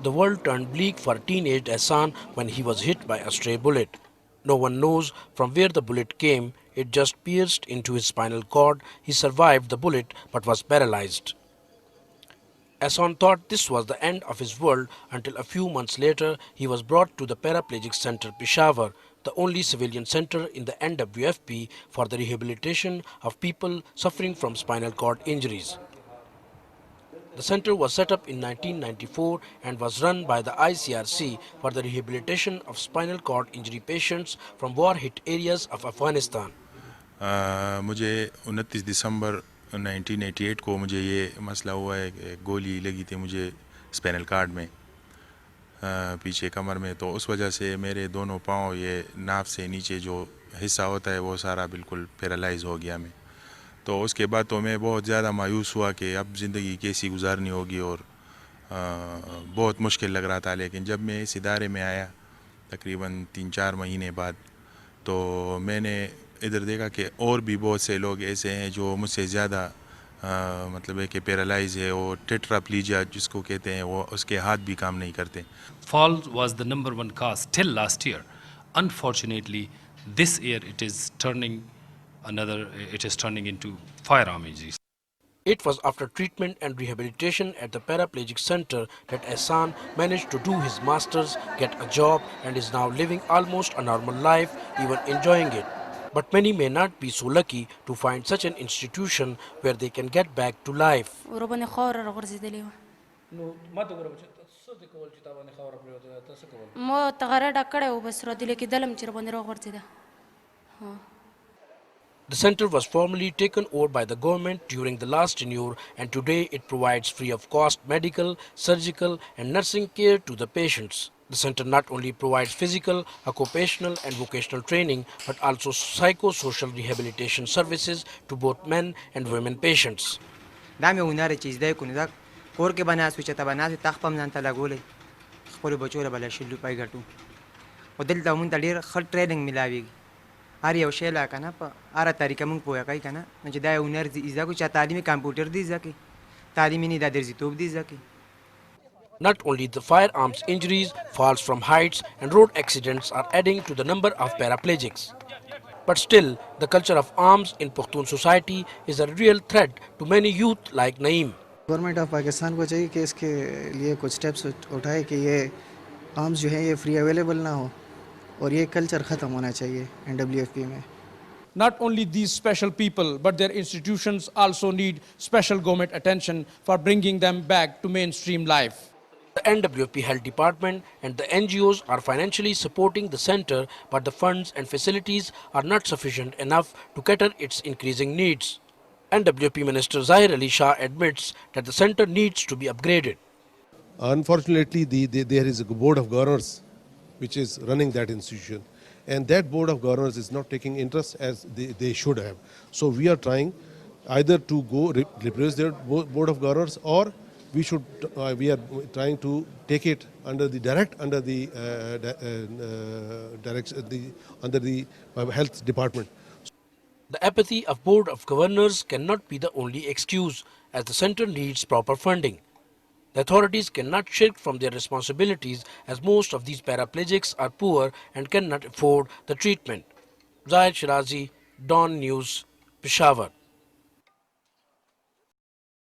The world turned bleak for teenage Ehsan when he was hit by a stray bullet. No one knows from where the bullet came. It just pierced into his spinal cord. He survived the bullet but was paralyzed. Ehsan thought this was the end of his world until a few months later he was brought to the Paraplegic Center Peshawar, the only civilian center in the NWFP for the rehabilitation of people suffering from spinal cord injuries. The center was set up in 1994 and was run by the ICRC for the rehabilitation of spinal cord injury patients from war-hit areas of Afghanistan. मुझे 29 दिसंबर 1988 को मुझे ये मसला हुआ है, गोली लगी थी मुझे स्पाइनल कार्ड में, पीछे कमर में। तो उस वजह से मेरे दोनों पाँव, ये नाफ से नीचे जो हिस्सा होता है वो सारा बिल्कुल पैरालाइज हो गया मैं। तो उसके बाद तो मैं बहुत ज़्यादा मायूस हुआ कि अब ज़िंदगी कैसी गुजारनी होगी, और बहुत मुश्किल लग रहा था। लेकिन जब मैं इस इदारे में आया तकरीबन 3-4 महीने बाद, तो मैंने इधर देखा कि और भी बहुत से लोग ऐसे हैं जो मुझसे ज़्यादा मतलब है कि पैरालाइज है, और टेट्राप्लीजिया जिसको कहते हैं, वो उसके हाथ भी काम नहीं करते। Fall was the number one cause till last year. Unfortunately, this year it is turning into firearm injuries. It was after treatment and rehabilitation at the Paraplegic Center that Ehsan managed to do his masters, get a job, and is now living almost a normal life, even enjoying it. But many may not be so lucky to find such an institution where they can get back to life. The center was formally taken over by the government during the last tenure, and today it provides free of cost medical, surgical and nursing care to the patients. The center not only provides physical, occupational and vocational training but also psychosocial rehabilitation services to both men and women patients. هر یو شی لا کنه په هر طریقه مونږ پوهه کوي کنه چې دا هنر دي زده کو چې تعلیمي کمپیوټر دي زده کی تعلیمي نه د درځي توپ دي زده کی. Not only the firearms injuries, falls from heights and road accidents are adding to the number of paraplegics. But still, the culture of arms in Pakhtun society is a real threat to many youth like Naeem. Government of Pakistan को चाहिए कि इसके लिए कुछ steps उठाए कि ये arms जो है ये फ्री अवेलेबल ना हो, और ये कल्चर ख़त्म होना चाहिए NWFP में. Not only these special people, but their institutions also need special government attention for bringing them back to mainstream life. The NWFP Health Department and the NGOs are financially supporting the center, but the funds and facilities are not sufficient enough to cater its increasing needs. NWFP Minister Zahir Ali Shah admits that the center needs to be upgraded. Unfortunately, there is a board of governors which is running that institution, and that board of governors is not taking interest as they should have. So we are trying either to go replace their board of governors, or we are trying to take it under the health department. The apathy of board of governors cannot be the only excuse, as the center needs proper funding. The authorities cannot shirk from their responsibilities, as most of these paraplegics are poor and cannot afford the treatment. Zahid Shirazi, Dawn News, Peshawar.